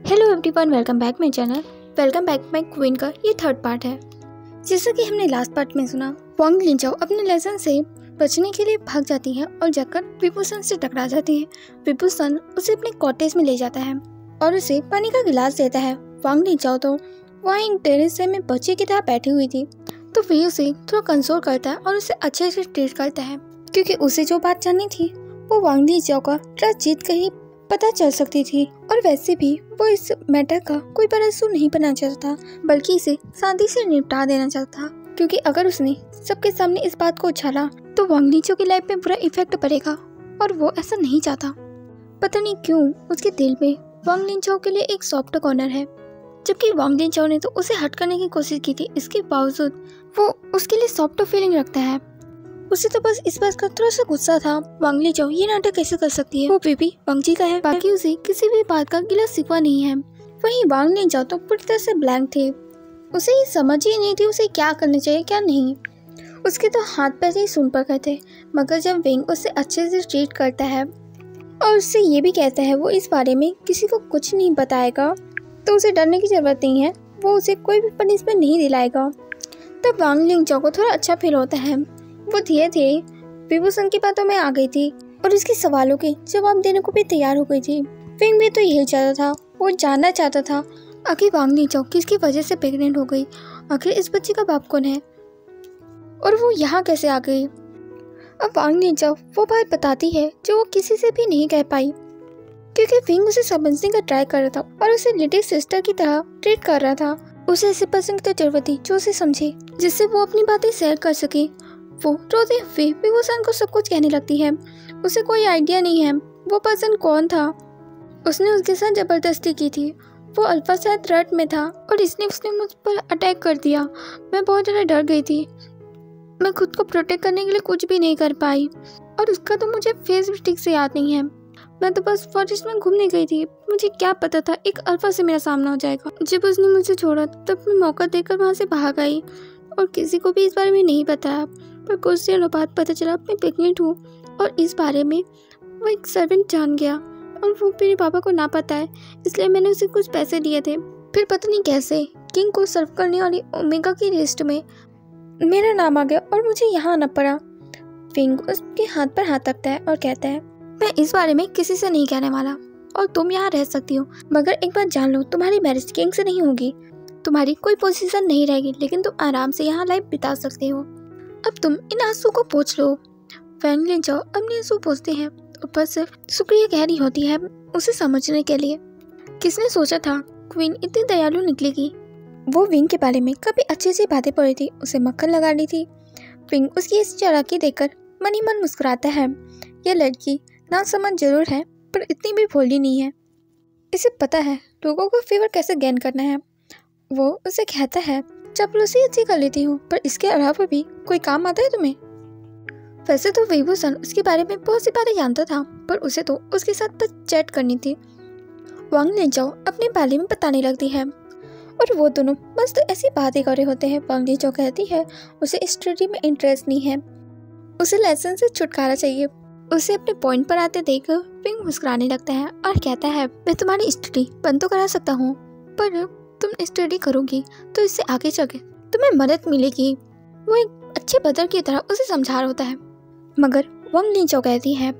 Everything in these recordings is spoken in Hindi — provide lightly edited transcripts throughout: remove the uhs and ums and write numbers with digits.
Hello everyone, welcome back my channel. Welcome back my queen का ये थर्ड पार्ट है। जैसा कि हमने लास्ट पार्ट में सुना, वांग लिनचाओ अपने लेसन से बचने के लिए भाग जाती है और जाकर विभूषण से टकरा जाती है। विभूषण उसे अपने कॉटेज में ले जाता है और उसे पानी का गिलास देता है। वांग लिनचाओ तो वहाँ एक टेरेस में बच्चे की तरह बैठी हुई थी, तो वे उसे थोड़ा कंसोल करता है और उसे अच्छे से ट्रीट करता है, क्योंकि उसे जो बात जाननी थी वो वांग लिनचाओ का ट्रस्ट जीत कर ही पता चल सकती थी। और वैसे भी वो इस मैटर का कोई बड़ा इशू नहीं बनना चाहता था, बल्कि इसे शांति से निपटा देना चाहता था, क्योंकि अगर उसने सबके सामने इस बात को उछाला तो वांग लिनचाओ की लाइफ में बुरा इफेक्ट पड़ेगा और वो ऐसा नहीं चाहता। पता नहीं क्यों उसके दिल में वांग लिनचाओ के लिए एक सॉफ्ट कॉर्नर है, जबकि वांग लिनचाओ ने तो उसे हट करने की कोशिश की थी। इसके बावजूद वो उसके लिए सॉफ्ट फीलिंग रखता है। उसे तो बस इस बात का थोड़ा सा गुस्सा था, वांग लिनचाओ ये नाटक कैसे कर सकती है, वो बेबी वांग जी का है, बाकी उसे किसी भी बात का गिला शिकवा नहीं है। वहीं वांग लिनचाओ तो पूरी तरह से ब्लैंक थे, उसे ये समझ ही नहीं थी उसे क्या करना चाहिए क्या नहीं। उसके तो हाथ पैर ही सुन पर गए थे, मगर जब विंग उसे अच्छे से ट्रीट करता है और उससे ये भी कहता है वो इस बारे में किसी को कुछ नहीं बताएगा, तो उसे डरने की जरूरत नहीं है, वो उसे कोई भी पनिशमेंट नहीं दिलाएगा। तब वांग लिनचाओ को थोड़ा अच्छा फील होता है। वो धीरे धीरे विभूषण की बातों में आ गई थी और उसके सवालों के जवाब देने को भी तैयार हो गई थी। विंग भी तो यही चाहता था, वो जानना चाहता था आखिर वांग लिनचाओ किसकी वजह से प्रेग्नेंट हो गई, आखिर इस बच्चे का बाप कौन है और वो यहाँ कैसे आ गई। अब वांग लिनचाओ वो बात बताती है जो वो किसी से भी नहीं कह पाई, क्योंकि विंग उसे समझने का ट्राई कर रहा था और उसे लिटिल सिस्टर की तरह ट्रीट कर रहा था। उसे ऐसे पर्सन की तो जरूरत थी जो उसे समझे, जिससे वो अपनी बातें शेयर कर सके। वो रोते हुए विभूषण को सब कुछ कहने लगती है। उसे कोई आइडिया नहीं है वो पर्सन कौन था, उसने उसके साथ जबरदस्ती की थी, वो अल्फा शायद रट में था और उसने मुझ पर अटैक कर दिया। मैं बहुत ज़्यादा डर गई थी, मैं खुद को प्रोटेक्ट करने के लिए कुछ भी नहीं कर पाई और उसका तो मुझे फेस भी ठीक से याद नहीं है। मैं तो बस फॉरेस्ट में घूमने गई थी, मुझे क्या पता था एक अल्फा से मेरा सामना हो जाएगा। जब उसने मुझे छोड़ा तब मैं मौका देकर वहाँ से भाग आई और किसी को भी इस बारे में नहीं बताया। पर कुछ दिनों बाद पता चला मैं प्रेग्नेंट हूँ और इस बारे में वो एक सर्वेंट जान गया और वो मेरे पापा को ना पता है, इसलिए मैंने उसे कुछ पैसे दिए थे। फिर पता नहीं कैसे किंग को सर्व करने वाली ओमेगा की लिस्ट में मेरा नाम आ गया और मुझे यहाँ आना पड़ा। विंग उसके हाथ पर हाथ रखता है और कहता है मैं इस बारे में किसी से नहीं कहने वाला और तुम यहाँ रह सकती हो, मगर एक बात जान लो तुम्हारी मैरिज किंग से नहीं होगी, तुम्हारी कोई पोजीशन नहीं रहेगी, लेकिन तुम आराम से यहाँ लाइफ बिता सकते हो। अब तुम इन आंसू को पोंछ लो। वांग लिनचाओ अपने आंसू पोंछते हैं, ऊपर से शुक्रिया कह रही होती है उसे समझने के लिए। किसने सोचा था क्वीन इतनी दयालु निकलेगी। वो विंग के बारे में कभी अच्छे से बातें पड़ी थी, उसे मक्खन लगा दी थी। विंग उसकी इस चालाकी देखकर मन ही मन मुस्कुराता है। यह लड़की ना समझ जरूर है पर इतनी भी भोली नहीं है, इसे पता है लोगों को फेवर कैसे गेन करना है। वो उसे कहता है चापलूसी अच्छी कर लेती हूँ, पर इसके अलावा भी कोई काम आता है तुम्हें। वैसे तो विभूषण उसके बारे में बहुत सी बातें जानता था, पर उसे तो उसके साथ बस चैट करनी थी। वांग लिनचाओ अपने बारे में बताने लगती है और वो दोनों मस्त ऐसी बातें कर रहे होते हैं। वांग लिनचाओ कहती है उसे स्टडी में इंटरेस्ट नहीं है, उसे लेसन से छुटकारा चाहिए। उसे अपने पॉइंट पर आते देख विंग मुस्कुराने लगता है और कहता है मैं तुम्हारी स्टडी बंद तो करा सकता हूँ, पर तुम स्टडी करोगी तो इससे आगे चलकर तुम्हें मदद मिलेगी। वो एक अच्छे ब्रदर की तरह उसे समझा रहा होता है, मगर वांग लिनचाओ कहती है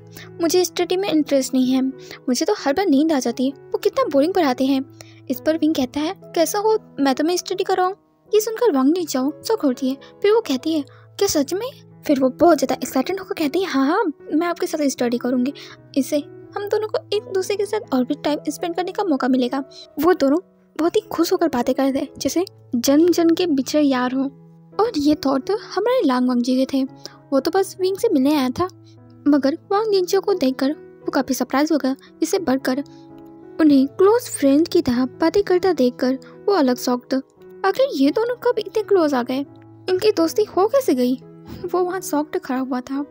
मुझे स्टडी में इंटरेस्ट नहीं है, मुझे तो हर बार नींद आ जाती है, वो कितना बोरिंग पढ़ाते हैं। इस पर विंग कहता है कैसा हो मैं तुम्हें स्टडी कराऊँ। ये सुनकर वांग लिनचाओ शॉक होती है, फिर वो कहती है क्या सच में। फिर वो बहुत ज़्यादा एक्साइटेड होकर कहती है हाँ मैं आपके साथ स्टडी करूँगी, इससे हम दोनों को एक दूसरे के साथ और भी टाइम स्पेंड करने का मौका मिलेगा। वो दोनों बहुत ही खुश होकर बातें कर रहे थे जैसे जन्म जन्म के बिछड़े यार हों। और ये थॉट तो हमारे लांग वांग जी के थे, वो तो बस विंग से मिलने आया था, मगर वांग लिनचाओ को देखकर वो काफ़ी सरप्राइज हो गया। इससे बढ़कर उन्हें क्लोज फ्रेंड की तरह बातें करता देखकर वो अलग शॉक्ड। आखिर ये दोनों कब इतने क्लोज आ गए, इनकी दोस्ती हो कैसे गई। वो वहाँ शॉक्ड खड़ा हुआ था।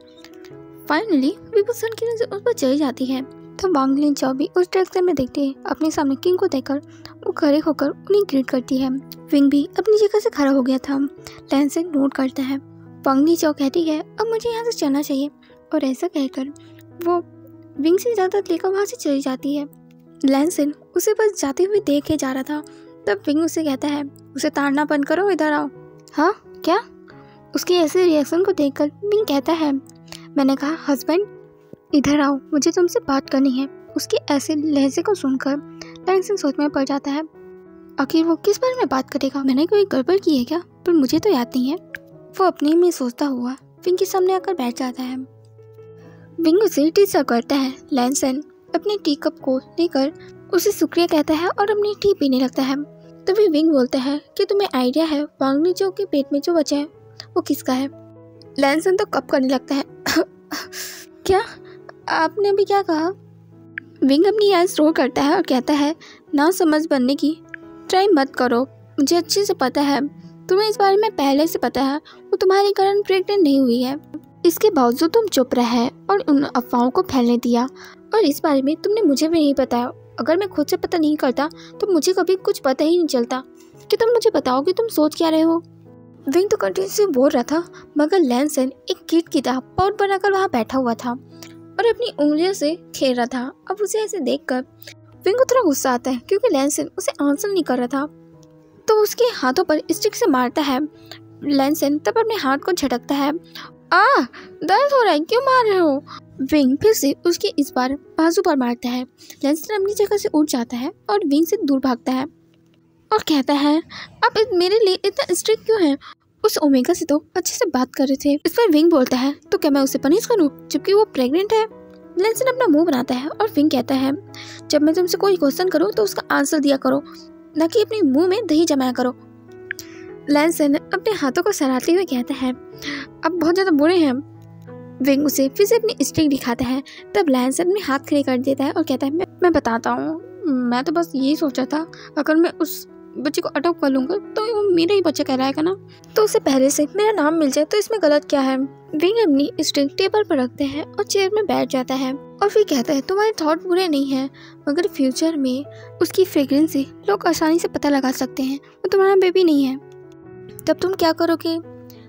फाइनली विभूषण की नजर उस पर चली जाती है, तो वांग लिनचाओ भी उस डायरेक्शन में देखती है। अपने सामने किंग को देखकर वो खड़े होकर उन्हें ग्रीट करती है। विंग भी अपनी जगह से खड़ा हो गया था, लाइन से नोट करता है। वांग लिनचाओ कहती है अब मुझे यहाँ से चलना चाहिए, और ऐसा कहकर वो विंग से इजाज़त लेकर वहाँ से चली जाती है। लैंसन उसे बस जाते हुए देखे जा रहा था। तब विंग उसे कहता है, उसे ताड़ना बंद करो, इधर आओ। हाँ क्या? उसके ऐसे रिएक्शन को देखकर विंग कहता है, मैंने कहा हस्बैंड इधर आओ, मुझे तुमसे बात करनी है। उसके ऐसे लहजे को सुनकर लैंसन सोच में पड़ जाता है, आखिर वो किस बारे में बात करेगा? मैंने कोई गड़बड़ की है क्या? पर मुझे तो याद नहीं है। वो अपने में सोचता हुआ विंग के सामने आकर बैठ जाता है। विंग उसे टी सर्व करता है। लैंसन अपने टी कप को लेकर उसे शुक्रिया कहता है और अपनी टी पीने लगता है। तभी विंग बोलता है कि तुम्हें आइडिया है वांग लिंचाओ के पेट में जो बचा है वो किसका है? लैंसन तो कप करने लगता है। क्या? आपने अभी क्या कहा? विंग अपनी आइज रोल करता है और कहता है, ना समझ बनने की ट्राई मत करो, मुझे अच्छे से पता है, तुम्हें इस बारे में पहले से पता है, वो तुम्हारे कारण प्रेग्नेंट नहीं हुई है। इसके बावजूद तुम चुप रहे और उन अफवाहों को फैलने दिया, और इस बारे में तुमने मुझे भी नहीं बताया। अगर मैं खुद से पता नहीं करता तो मुझे कभी कुछ पता ही नहीं चलता कि तुम मुझे बताओ कि तुम सोच क्या रहे हो। विंग तो कंटिन्यूसली बोल रहा था, मगर लैंसन एक कीट की तरह पॉट बनाकर वहाँ बैठा हुआ था और अपनी उंगलियों से खेल रहा था। अब उसे ऐसे देखकर विंग को थोड़ा गुस्सा आता है, क्योंकि लैंसन उसे आंसर नहीं कर रहा था, तो उसके हाथों पर स्टिक से मारता है। लैंसन तब अपने हाथ को झटकता है। दर्द हो रहा है, क्यों मार रहे हो? विंग फिर से उसके इस बार बाजू पर मारता है। लैंसन अपनी जगह से उठ जाता है और विंग से दूर भागता है और कहता है, आप मेरे लिए इतना स्ट्रिक्ट क्यों हैं? उस ओमेगा से तो अच्छे से बात कर रहे थे। इस पर विंग बोलता है, तो क्या मैं उसे पनिश करूं जबकि वो प्रेग्नेंट है? लैंसन अपना मुंह बनाता है और विंग कहता है, जब मैं तुमसे कोई क्वेश्चन करूं तो उसका आंसर दिया करो, न कि अपने मुंह में दही जमाया करो। लैंसन अपने हाथों को सराहते हुए कहता है, आप बहुत ज़्यादा बुरे हैं। विंग उसे फिर से अपनी स्टिक दिखाता है। तब लैंसन अपने हाथ खड़े कर देता है और कहता है, मैं बताता हूँ, मैं तो बस यही सोचा था, अगर मैं उस बच्चे को अडॉप्ट कर लूँगा तो वो मेरा ही बच्चा कहलाएगा ना, तो उसे पहले से मेरा नाम मिल जाए, तो इसमें गलत क्या है? विंग अपनी स्टिक टेबल पर रखते हैं और चेयर में बैठ जाता है और फिर कहता है, तुम्हारे थॉट बुरे नहीं हैं, मगर फ्यूचर में उसकी फ्रेग्रेंस से लोग आसानी से पता लगा सकते हैं वो तुम्हारा बेबी नहीं है। तब तुम क्या करोगे?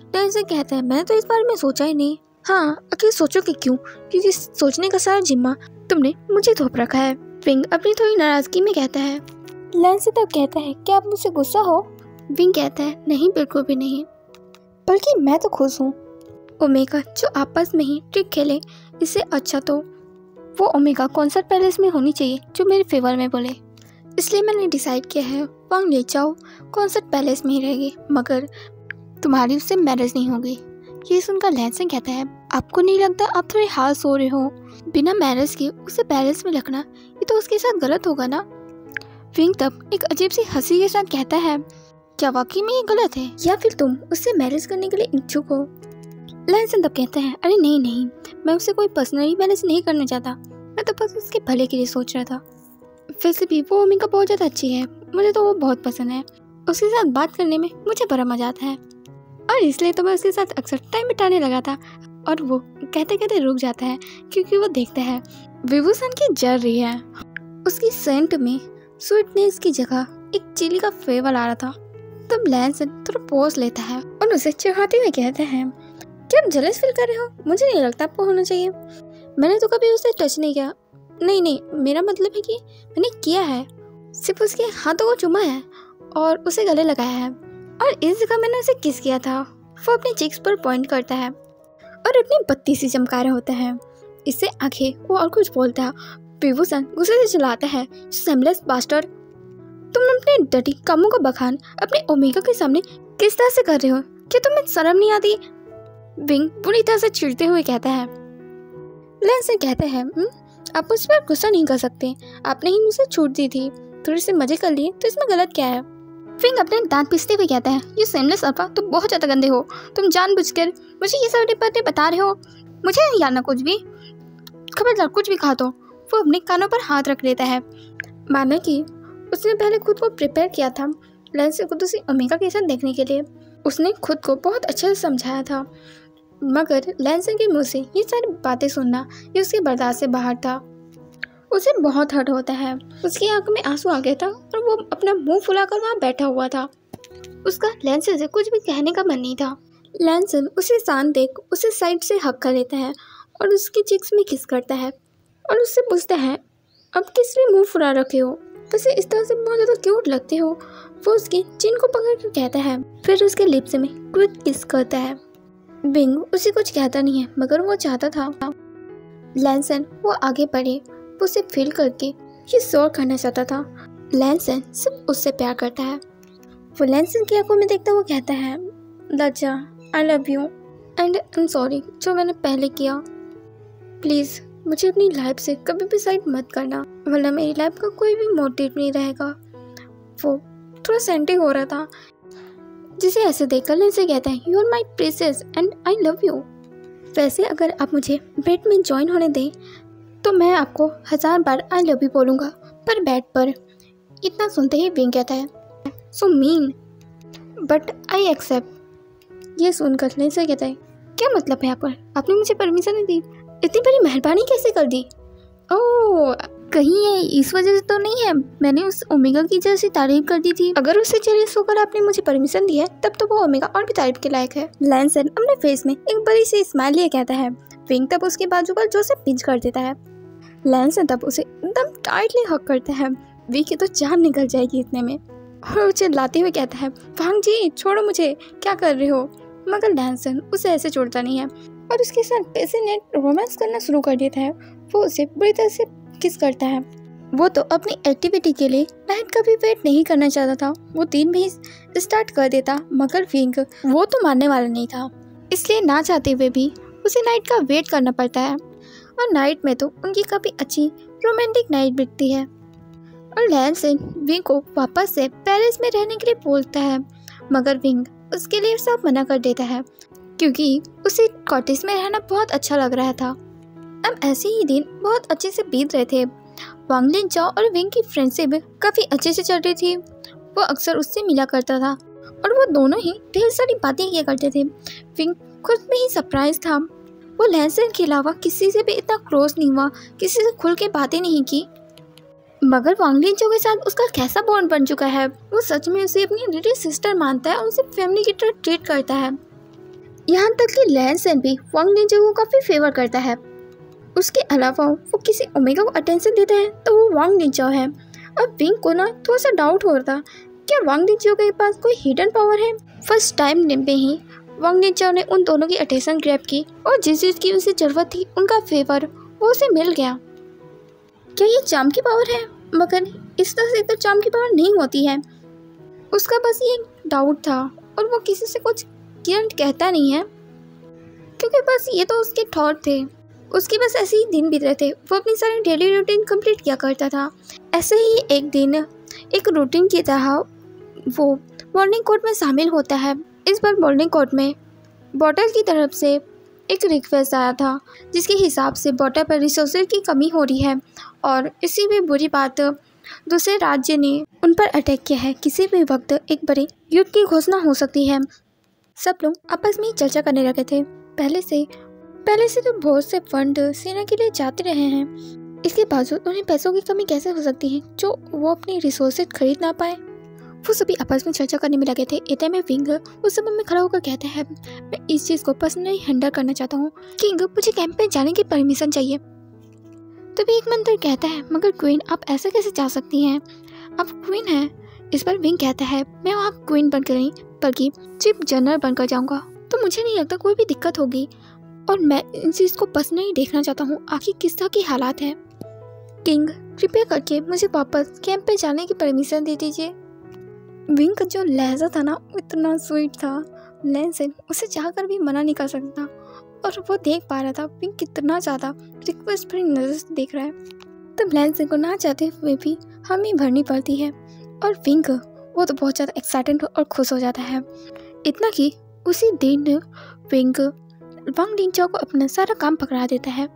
लैंसन कहता है, मैं तो इस बारे में सोचा ही नहीं। हाँ, आखिर सोचोगे क्यों? क्योंकि सोचने का सारा जिम्मा तुमने मुझे थोप रखा है। विंग अपनी थोड़ी नाराजगी में कहता है। लैंसन तब कहता है, क्या आप मुझसे गुस्सा हो? विंग कहता है, नहीं, बिल्कुल भी नहीं, बल्कि मैं तो खुश हूँ। ओमेगा जो आपस में ही ट्रिक खेले, इससे अच्छा तो वो ओमेगा कॉन्सर्ट पैलेस में होनी चाहिए जो मेरे फेवर में बोले। इसलिए मैंने डिसाइड किया है वांग लिंचाओ कॉन्सर्ट पैलेस में ही रहेगी, मगर तुम्हारी उससे मैरिज नहीं होगी। ये सुनकर लैंसन कहता है, आपको नहीं लगता आप थोड़े हार्श हो रहे हो? बिना मैरिज के उसे पैलेस में रखना, ये तो उसके साथ गलत होगा ना? विंग तब एक अजीब सी हंसी के साथ कहता है, क्या वाकई में ये गलत है, या फिर तुम उससे मैरिज करने के लिए इच्छुक हो? लैंसन तब कहता है, अरे नहीं, मैं उससे कोई पर्सनली मैरिज नहीं करना चाहता, मैं तो बस उसके भले के लिए सोच रहा था। वैसे भी वो ओमेगा बहुत ज़्यादा अच्छी है, मुझे तो वो बहुत पसंद है, उसके साथ बात करने में मुझे बड़ा मजा आता है, और इसलिए तो मैं उसके साथ अक्सर टाइम बिताने लगा था। और वो कहते कहते रुक जाता है, क्योंकि वो देखता है विभूषण की जल रही है। उसकी सेंट में स्वीटनेस की जगह एक चिली का फ्लेवर आ रहा था। तब लैंसन थोड़ा पॉज लेता है और उसे चिढ़ाते हुए कहता है, क्या आप जेलस फील कर रहे हो? मुझे नहीं लगता आपको होना चाहिए, मैंने तो कभी उसे टच नहीं किया। नहीं, मेरा मतलब है कि मैंने किया है, सिर्फ उसके हाथों को चूमा है और उसे गले लगाया है, और इस जगह मैंने उसे किस किया था। वो अपने चिक्स पर पॉइंट करता है और अपनी बत्ती से चमका रहा होता है। इससे आगे वो और कुछ बोलता है। विभूषण गुस्से से चिल्लाता है, सेमलेस बास्टर्ड, तुम अपने डटी कामों का बखान अपने ओमेगा के सामने किस तरह से कर रहे हो? क्या तुम्हें शर्म नहीं आती? विंग बुरी तरह से चिढ़ते हुए कहता है। लैंसन कहते हैं, आप मुझ पर गुस्सा नहीं कर सकते, आपने ही मुझे छूट दी थी, थोड़े से मजे कर लिए, तो इसमें गलत क्या है? विंग अपने दांत पीसते हुए कहता है, ये सेमलेस अल्फा, तुम बहुत ज़्यादा गंदे हो, तुम जानबूझकर मुझे ये सारी बातें बता रहे हो, मुझे नहीं जानना कुछ भी, खबरदार कुछ भी कहा तो। वो अपने कानों पर हाथ रख लेता है, माना कि उसने पहले खुद को प्रिपेयर किया था लैंसन को दूसरी ओमेगा के साथ देखने के लिए। उसने खुद को बहुत अच्छे से समझाया था, मगर लैंसन के मुंह से ये सारी बातें सुनना ये उसके बर्दाश्त से बाहर था। उसे बहुत हर्ट होता है, उसकी आंखों में आंसू आ गया था और वो अपना मुंह फुलाकर वहाँ बैठा हुआ था। उसका लैंसन से कुछ भी कहने का मन नहीं था। लैंसन उसे शांत देख उसे साइड से हक कर लेता है और उसकी चिक्स में किस करता है और उससे पूछता है, अब किस लिए मुंह फुला रखे हो? वैसे इस तरह से बहुत ज़्यादा क्यूट लगते हो। वो उसकी चिन को पकड़ कर कहता है, फिर उसके लिप्स में क्विक किस करता है। विंग उसे कुछ कहता नहीं है, मगर वो चाहता था लैंसन वो आगे बढ़े। वो उसे फील करके ये शोर करना चाहता था। लैंसन सिर्फ उससे प्यार करता है। वो लैंसन की आंखों में देखता वो कहता है, लज्जा, आई love you and I am sorry जो मैंने पहले किया। प्लीज़ मुझे अपनी लाइफ से कभी भी साइड मत करना, वरना मेरी लाइफ का कोई भी मोटिव नहीं रहेगा। वो थोड़ा सेंटी हो रहा था, जिसे ऐसे देखकर लैंसन कहता है, you are my princess and I love you. वैसे अगर आप मुझे बेड में ज्वाइन होने दें तो मैं आपको 1000 बार आई लव यू बोलूँगा, पर बेड पर। इतना सुनते ही विंग कहता है, so mean but I accept. ये सुनकर लैंसन कहता है, क्या मतलब है आपने मुझे परमिशन नहीं दी? इतनी बड़ी मेहरबानी कैसे कर दी? ओह, कहीं ये इस वजह से तो नहीं है मैंने उस ओमेगा की जैसी तारीफ कर दी थी? अगर उससे जेलस होकर आपने मुझे परमिशन दी है तब तो वो ओमेगा और भी तारीफ के लायक है। लैंसन अपने फेस में एक बड़ी सी स्माइल लिए कहता है। विंग तब उसके बाजू पर जोर से पिंच कर देता है। लैंसन तब उसे एकदम टाइटली हक करता है। विंग की तो जान निकल जाएगी इतने में, और उसे लाते हुए कहता है, वांग जी छोड़ो मुझे, क्या कर रहे हो? मगर लैंसन उसे ऐसे छोड़ता नहीं है और उसके साथ पैशनेट रोमांस करना शुरू कर देता है। वो उसे बुरी तरह से किस करता है। वो तो अपनी एक्टिविटी के लिए नाइट का भी वेट नहीं करना चाहता था। वो 3 भी स्टार्ट कर देता, मगर विंग वो तो मानने वाला नहीं था। इसलिए ना चाहते हुए भी उसे नाइट का वेट करना पड़ता है। और नाइट में तो उनकी काफ़ी अच्छी रोमांटिक नाइट बीतती है। और लैंसन विंग को वापस से पेरिस में रहने के लिए बोलता है, मगर विंग उसके लिए साफ मना कर देता है, क्योंकि उसे कॉटेज में रहना बहुत अच्छा लग रहा था। अब ऐसे ही दिन बहुत अच्छे से बीत रहे थे। वांग लिनचाओ और विंग की फ्रेंडशिप काफ़ी अच्छे से चल रही थी। वो अक्सर उससे मिला करता था और वो दोनों ही ढेर सारी बातें किया करते थे। विंग खुद में ही सरप्राइज था। वो लैंसन के अलावा किसी से भी इतना क्लोज नहीं हुआ, किसी से खुल के बातें नहीं की। मगर वांग लिनचाओ के साथ उसका कैसा बॉन्ड बन चुका है। वो सच में उसे अपनी लिटिल सिस्टर मानता है और उसे फैमिली की तरह ट्रीट करता है। यहाँ तक कि लैंसन भी वांग लिनचाओ को काफ़ी फेवर करता है। उसके अलावा वो किसी ओमेगा को अटेंशन देता है तो वो वांग लिनचाओ है। अब विंग को ना थोड़ा सा डाउट हो रहा था, क्या वांग लिनचाओ के पास कोई हिडन पावर है? फर्स्ट टाइम में ही वांग लिनचाओ ने उन दोनों की अटेंशन ग्रैब की और जिस चीज़ की उसे ज़रूरत थी उनका फेवर वो उसे मिल गया। क्या ये चार्म की पावर है? मगर इस तरह से तो चार्म की पावर नहीं होती है। उसका बस ये डाउट था और वो किसी से कुछ क्लियर कहता नहीं है, क्योंकि बस ये तो उसके थॉट थे। उसके बस ऐसे ही दिन बीत रहे थे। वो अपनी सारी डेली रूटीन कंप्लीट किया करता था। ऐसे ही एक दिन एक रूटीन की तरह वो मॉर्निंग कोर्ट में शामिल होता है। इस बार मॉर्निंग कोर्ट में बॉटल की तरफ से एक रिक्वेस्ट आया था, जिसके हिसाब से बॉटल पर रिसोर्सेज की कमी हो रही है और इसी भी बुरी बात दूसरे राज्य ने उन पर अटैक किया है। किसी भी वक्त एक बड़े युद्ध की घोषणा हो सकती है। सब लोग आपस में चर्चा करने लगे थे। पहले से तो बहुत से फंड सेना के लिए जाते रहे हैं। इसके बावजूद उन्हें पैसों की कमी कैसे हो सकती है जो वो अपनी रिसोर्सेज खरीद ना पाए। वो सभी आपस में चर्चा करने में लगे थे। इतने में विंग उस समय में खड़ा होकर कहता है, मैं इस चीज़ को पर्सनली हैंडल करना चाहता हूँ। किंग, मुझे कैंप में जाने की परमिशन चाहिए। तभी एक मंत्री कहता है, मगर क्वीन आप ऐसा कैसे जा सकती हैं? आप क्वीन हैं। इस पर विंग कहता है, मैं वहाँ क्वीन बनकर नहीं बल्कि चीफ जनरल बनकर जाऊँगा, तो मुझे नहीं लगता कोई भी दिक्कत होगी। और मैं इन चीज़ को पर्सनली देखना चाहता हूँ, आखिर किस तरह की हालात हैं। किंग, कृपया करके मुझे वापस कैंप पे जाने की परमिशन दे दीजिए। विंग का जो लहजा था ना वो इतना स्वीट था। लैंसन उसे चाहकर भी मना नहीं कर सकता और वो देख पा रहा था विंग कितना ज़्यादा रिक्वेस्ट भरी नज़र से देख रहा है। तब लैंसन को ना चाहते हुए भी हमें भरनी पड़ती है और विंग वो तो बहुत ज़्यादा एक्साइटेड और खुश हो जाता है। इतना कि उसी दिन विंग वांग लिनचाओ को अपना सारा काम पकड़ा देता है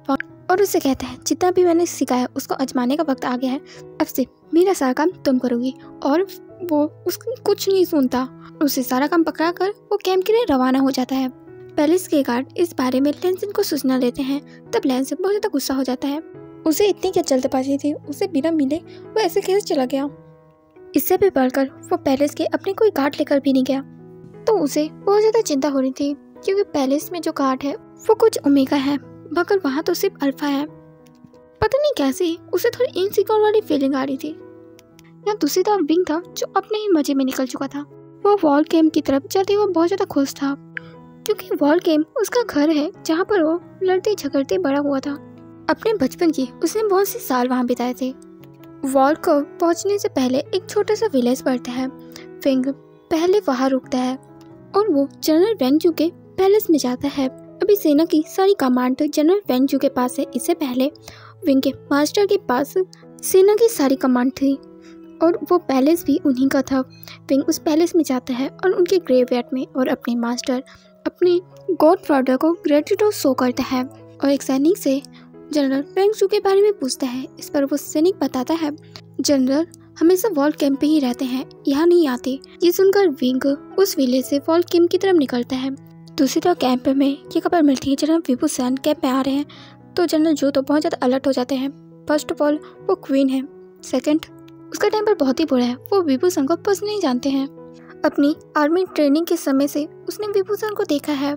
और उसे कहता है, जितना भी मैंने सिखाया उसको आजमाने का वक्त आ गया है। अब से मेरा सारा काम तुम करोगी। और वो उसकी कुछ नहीं सुनता। उसे सारा काम पकड़ा कर वो कैंप के लिए रवाना हो जाता है। पैलेस के गार्ड इस बारे में लैंसन को सूचना देते हैं। तब लैंसन बहुत ज़्यादा गुस्सा हो जाता है। उसे इतनी क्या जल्दबाजी थी, उसे बिना मिले वो ऐसे कैसे चला गया। इससे भी बढ़कर वो पैलेस के अपने कोई गार्ड लेकर भी नहीं गया, तो उसे बहुत ज़्यादा चिंता हो रही थी, क्योंकि पैलेस में जो गार्ड है वो कुछ ओमेगा है, मगर वहाँ तो सिर्फ अल्फा है। पता नहीं कैसे उसे थोड़ी इनसिक्योर वाली फीलिंग आ रही थी। यहाँ दूसरी तरफ विंग था जो अपने ही मजे में निकल चुका था। वो वॉल कैंप की तरफ चलते हुए बहुत ज़्यादा खुश था, क्योंकि वॉल कैंप उसका घर है जहाँ पर वो लड़ते झगड़ते बड़ा हुआ था। अपने बचपन की उसने बहुत से साल वहाँ बिताए थे। वॉल को पहुँचने से पहले एक छोटा सा विलेज पड़ता है। विंग पहले वहाँ रुकता है और वो जनरल वेंगजू के पैलेस में जाता है। अभी सेना की सारी कमांड जनरल वेंगजू के पास है। इससे पहले विंग के मास्टर के पास सेना की सारी कमांड थी और वो पैलेस भी उन्हीं का था। विंग उस पैलेस में जाता है और उनके ग्रेवयार्ड में और अपने मास्टर अपने गॉडफादर को ग्रेटिट्यूड शो करता है और एक सैनिक से जनरल वेंगजू के बारे में पूछता है। इस पर वो सैनिक बताता है जनरल हमेशा वॉल कैंप पे ही रहते हैं, यहाँ नहीं आते। ये सुनकर विंग उस विलेज से वॉल कैंप की तरफ निकलता है। दूसरी तरफ कैंप में ये खबर मिलती है जनरल विभूषण कैंप में आ रहे हैं। तो जनरल जो तो बहुत ज़्यादा अलर्ट हो जाते हैं। फर्स्ट ऑफ ऑल वो क्वीन है, सेकंड उसका टेम्पर बहुत ही बुरा है। वो विभूषण को पसंद नहीं जानते हैं। अपनी आर्मी ट्रेनिंग के समय से उसने विभूषण को देखा है।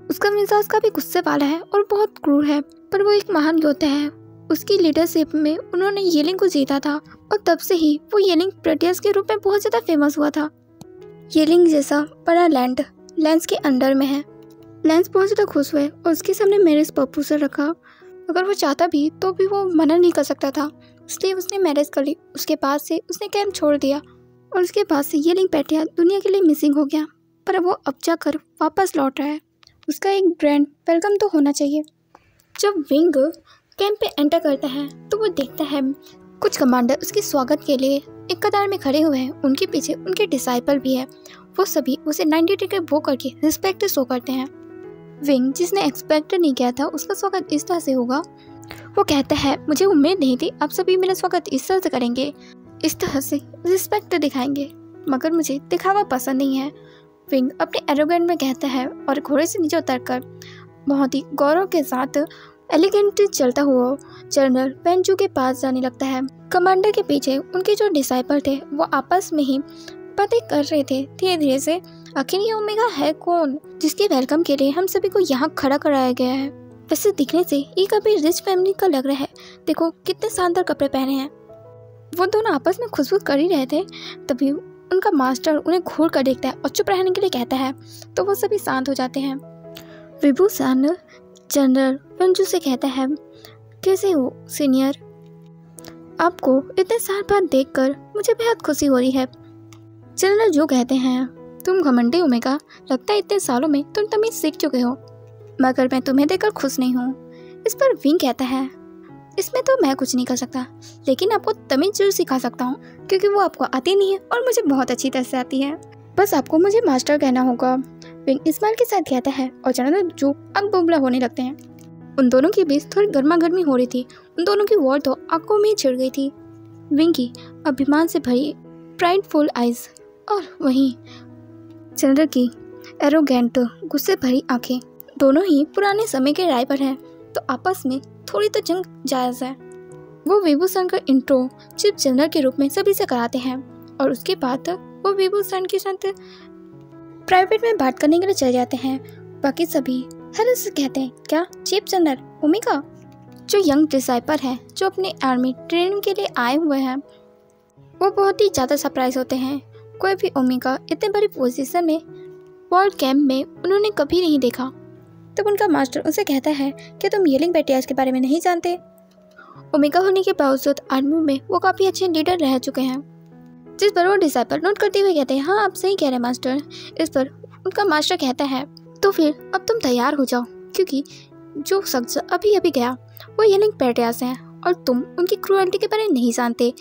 उसका मिजाज काफी गुस्से वाला है और बहुत क्रूर है, पर वो एक महान योद्धा है। उसकी लीडरशिप में उन्होंने येलिंग को जीता था और तब से ही वो येलिंग प्रोटियस के रूप में बहुत ज़्यादा फेमस हुआ था। येलिंग जैसा बड़ा लैंड लेंस के अंडर में है। लेंस बहुत ज़्यादा खुश हुए और उसके सामने मैरिज प्रपोजल रखा। अगर वो चाहता भी तो भी वो मना नहीं कर सकता था, इसलिए उसने मैरिज कर ली। उसके बाद से उसने कैंप छोड़ दिया और उसके बाद से येलिंग पेटिया दुनिया के लिए मिसिंग हो गया। पर वो अब जाकर वापस लौट रहा है। उसका एक ग्रैंड वेलकम तो होना चाहिए। जब विंग कैंप पे एंटर करता है तो वो देखता है कुछ कमांडर उसके स्वागत के लिए एक कतार में खड़े हुए हैं। उनके पीछे उनके डिसाइपल भी है। वो सभी उसे 90 डिग्री वो करके रिस्पेक्ट शो करते हैं। विंग जिसने एक्सपेक्ट नहीं किया था उसका स्वागत इस तरह से होगा, वो कहता है मुझे उम्मीद नहीं थी आप सभी मेरा स्वागत इस तरह से करेंगे, इस तरह से रिस्पेक्ट दिखाएंगे, मगर मुझे दिखावा पसंद नहीं है। विंग अपने एरोगेंट में कहता है और घोड़े से नीचे उतरकर बहुत ही गौरव के साथ एलिगेंट चलता हुआ जनरल वेंगजू के पास जाने लगता है। कमांडर के पीछे उनके जो डिसाइपल थे वो आपस में ही बातें कर रहे थे धीरे धीरे से। आखिर ये ओमेगा है कौन जिसके वेलकम के लिए हम सभी को यहाँ खड़ा कराया गया है। वैसे दिखने से ये काफी रिच फैमिली का लग रहा है। देखो कितने शानदार कपड़े पहने हैं। वो दोनों आपस में खुशबू कर ही रहे थे, तभी उनका मास्टर उन्हें घूर कर देखता है और चुप रहने के लिए कहता है, तो वो सभी शांत हो जाते हैं। विभूषण जनरल वेंगजू से कहता है कैसे हो सीनियर, आपको इतने साल बाद देखकर मुझे बेहद खुशी हो रही है। जनरल जो कहते हैं तुम घमंडी ओमेगा, लगता है इतने सालों में तुम तमीज सीख चुके हो, मगर मैं तुम्हें देखकर खुश नहीं हूँ। इस पर विंग कहता है इसमें तो मैं कुछ नहीं कर सकता, लेकिन आपको तमीज जरूर सिखा सकता हूँ क्योंकि वो आपको आती नहीं है और मुझे बहुत अच्छी तरह से आती है। बस आपको मुझे मास्टर कहना होगा। विंग इस्माइल के साथ कहता है और जनरल जो आग बबूला होने लगते हैं। उन दोनों के बीच थोड़ी गर्मा गर्मी हो रही थी। उन दोनों की वॉर तो आंखों में छिड़ गई थी। विंग की अभिमान से भरी प्राइडफुल आइज और वहीं जनरल की एरोगेंट गुस्से भरी आंखें, दोनों ही पुराने समय के राइवल हैं, तो आपस में थोड़ी तो जंग जायज़ है। वो विभूषण का इंट्रो चीफ जनरल के रूप में सभी से कराते हैं और उसके बाद वो विभूषण के साथ प्राइवेट में बात करने के लिए चले जाते हैं। बाकी सभी हेलो से कहते हैं क्या चीफ जनरल ओमेगा। जो यंग डिसाइपल है जो अपने आर्मी ट्रेनिंग के लिए आए हुए हैं वो बहुत ही ज़्यादा सरप्राइज होते हैं। कोई भी ओमेगा इतने बड़ी पोजीशन में वर्ल्ड कैंप में उन्होंने कभी नहीं देखा। तब उनका मास्टर उनसे कहता है कि तुम येलिंग पेटियाज के बारे में नहीं जानते। ओमेगा होने के बावजूद आर्मी में वो काफ़ी अच्छे लीडर रह चुके हैं। जिस पर वो डिसाइपल नोट करते हुए कहते हैं हाँ आप सही कह रहे हैं मास्टर। इस पर उनका मास्टर कहता है तो फिर अब तुम तैयार हो जाओ, क्योंकि जो शख्स अभी अभी गया वो येलिंग पेटियाज हैं और तुम उनकी क्रूएल्टी के बारे में नहीं जानते।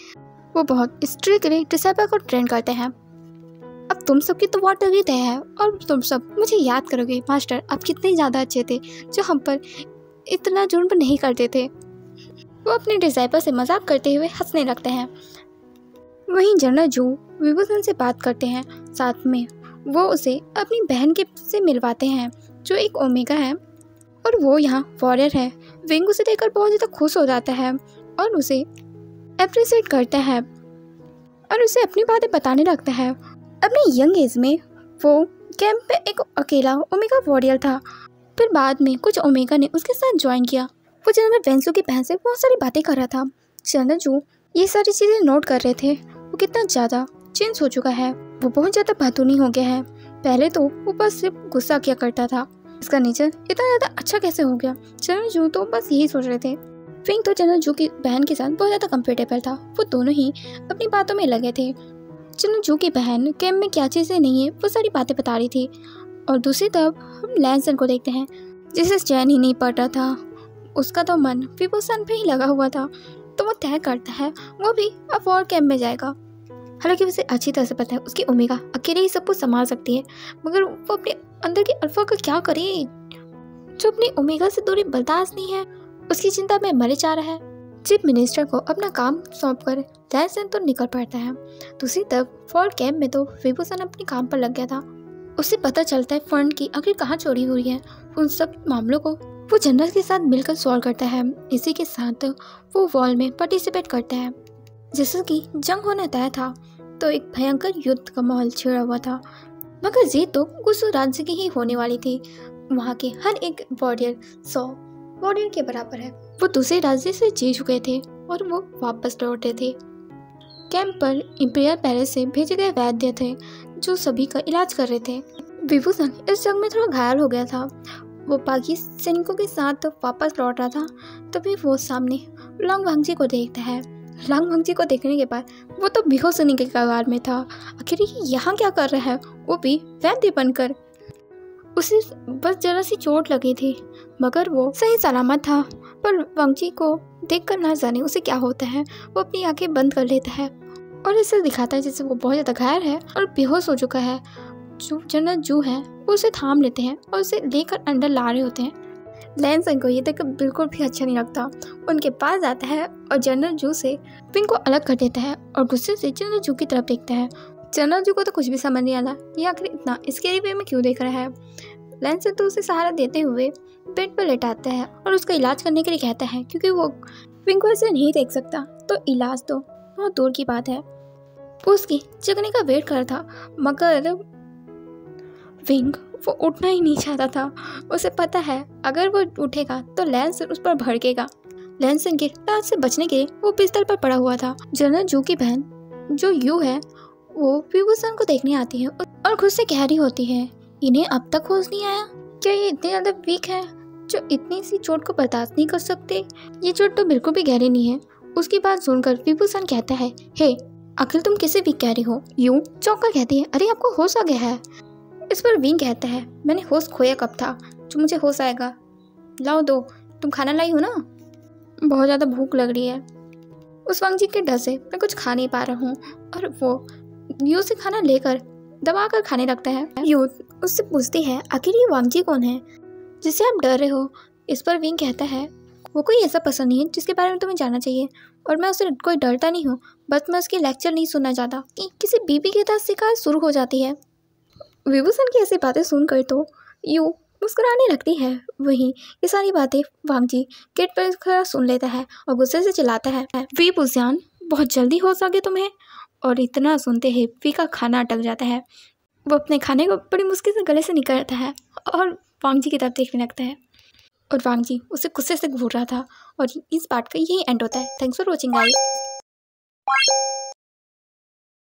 वो बहुत स्ट्रिक्टली डिसाइपल को ट्रेन करते हैं। अब तुम सबकी तो वाटर भी तय है और तुम सब मुझे याद करोगे मास्टर, आप कितने ज़्यादा अच्छे थे जो हम पर इतना जुर्म नहीं करते थे। वो अपने डिसाइपल से मजाक करते हुए हंसने लगते हैं। वहीं जनरल जो विभूषण से बात करते हैं, साथ में वो उसे अपनी बहन के से मिलवाते हैं जो एक ओमेगा है और वो यहाँ वॉरियर है। विंग उसे देखकर बहुत ज़्यादा खुश हो जाता है और उसे अप्रिशिएट करता है और उसे अपनी बातें बताने लगता है। अपने यंग एज में वो कैंप पे एक अकेला ओमेगा वॉरियर था, फिर बाद में कुछ ओमेगा ने उसके साथ ज्वाइन किया वो जनरल वेंसू की बहन से बहुत सारी बातें कर रहा था। जनरल जू ये सारी चीज़ें नोट कर रहे थे। वो कितना ज़्यादा चेंज हो चुका है, वो बहुत ज़्यादा बहादुरी हो गया है। पहले तो वो बस सिर्फ गुस्सा किया करता था, इसका नेचर इतना ज़्यादा अच्छा कैसे हो गया। जनरल जू तो बस यही सोच रहे थे। विंग तो जनरल जू की बहन के साथ बहुत ज़्यादा कंफर्टेबल था। वो दोनों ही अपनी बातों में लगे थे। जनरल जू की बहन कैम्प में क्या चीज़ें नहीं है वो सारी बातें बता रही थी। और दूसरी तरफ हम लैंसन को देखते हैं, जिसे चैन ही नहीं पड़ रहा था। उसका तो मन विभूषण पे ही लगा हुआ था। तो वो तय करता है वो भी अब वॉर कैम्प में जाएगा। हालांकि उसे अच्छी तरह से पता है उसकी ओमेगा अकेले ही सब कुछ संभाल सकती है, मगर वो अपने अंदर की अल्फा का क्या करे जो अपनी ओमेगा से दूरी बर्दाश्त नहीं है। उसकी चिंता में मरे जा रहा है। चीफ मिनिस्टर को अपना काम सौंपकर लैंसन तो निकल पड़ता है। दूसरी तरफ फॉर कैम्प में तो विभूषण अपने काम पर लग गया था। उसे पता चलता है फंड की आखिर कहाँ चोरी हुई है। उन सब मामलों को वो जनरल के साथ मिलकर सॉल्व करता है। इसी के साथ वो वॉर में पार्टिसिपेट करता है। जैसे कि जंग होना तय था तो एक भयंकर युद्ध का माहौल छिड़ा हुआ था, मगर जीत तो उस राज्य की ही होने वाली थी। वहाँ के हर एक वॉरियर 100 वॉरियर के बराबर है। वो दूसरे राज्य से जीत चुके थे और वो वापस लौटे थे। कैंप पर इंपीरियल पैलेस से भेजे गए वैद्य थे जो सभी का इलाज कर रहे थे। विभूषण इस जंग में थोड़ा घायल हो गया था। वो बाकी सैनिकों के साथ वापस लौट रहा था, तभी वो सामने लॉन्ग वांगजी को देखता है। लॉन्ग वांगजी को देखने के बाद वो तो बेहोश होने के कगार में था। आखिर ये यहाँ क्या कर रहा है, वो भी वैद्य बनकर। उसे बस जरा सी चोट लगी थी, मगर वो सही सलामत था। पर वांगजी को देखकर ना जाने उसे क्या होता है, वो अपनी आंखें बंद कर लेता है और इसे दिखाता है जैसे वो बहुत ज़्यादा घायल है और बेहोश हो चुका है। जो जनरल जू है वो उसे थाम लेते हैं और उसे लेकर अंदर ला रहे होते हैं। लैंसन को ये देखकर बिल्कुल भी अच्छा नहीं लगता। उनके पास आता है और जनरल जू से विंग को अलग कर देता है और गुस्से से जनरल जू की तरफ देखता है। जनरल जू को तो कुछ भी समझ नहीं आता ये आखिर इतना स्कैरी वे में क्यों देख रहा है। लैंसन तो उसे सहारा देते हुए बेड पर लेटाता है और उसका इलाज करने के लिए कहता है, क्योंकि वो विंग को ऐसे नहीं देख सकता, तो इलाज तो बहुत दूर की बात है। वो उसकी जगने का वेट कर रहा था, मगर विंग वो उठना ही नहीं चाहता था। उसे पता है अगर वो उठेगा तो लैंसन उस पर भड़केगा। लैंसन के लात से बचने के लिए वो बिस्तर पर पड़ा हुआ था। जनरल जू की बहन जो यू है वो विभूषण को देखने आती है और खुद से कह रही होती है, इन्हें अब तक होश नहीं आया? क्या ये इतने ज़्यादा वीक है जो इतनी सी चोट को बर्दाश्त नहीं कर सकते? ये चोट तो बिल्कुल भी गहरी नहीं है। उसकी बात सुनकर विभूषण कहता है, हे आखिर तुम किसे वीक कह रही हो? यू चौंक कर कहती है, अरे आपको होश आ गया है। इस पर विंग कहता है, मैंने होश खोया कब था जो मुझे होश आएगा? लाओ दो, तुम खाना लाई हो ना? बहुत ज़्यादा भूख लग रही है। उस वांगजी के डर से मैं कुछ खा नहीं पा रहा हूँ और वो यू से खाना लेकर दबा कर खाने लगता है। यू उससे पूछती है, आखिर ये वांगजी कौन है जिससे आप डर रहे हो? इस पर विंग कहता है, वो कोई ऐसा पसंद नहीं है जिसके बारे में तुम्हें जानना चाहिए, और मैं उससे कोई डरता नहीं हूँ, बस मैं उसकी लेक्चर नहीं सुनना चाहता कि किसी बीबी के साथ शिकायत शुरू हो जाती है। विभूषण की ऐसी बातें सुनकर तो यू मुस्कुराने लगती है। वहीं ये सारी बातें वांगजी गेट पर खड़ा सुन लेता है और गुस्से से चिल्लाता है, विभूषण बहुत जल्दी होश आ गया तुम्हें? और इतना सुनते ही वी का खाना अटक जाता है। वो अपने खाने को बड़ी मुश्किल से गले से निकालता है और वांगजी की तरफ देखने लगता है, और वांगजी उसे गुस्से से घूर रहा था। और इस पार्ट का यही एंड होता है। Thanks for watching guys.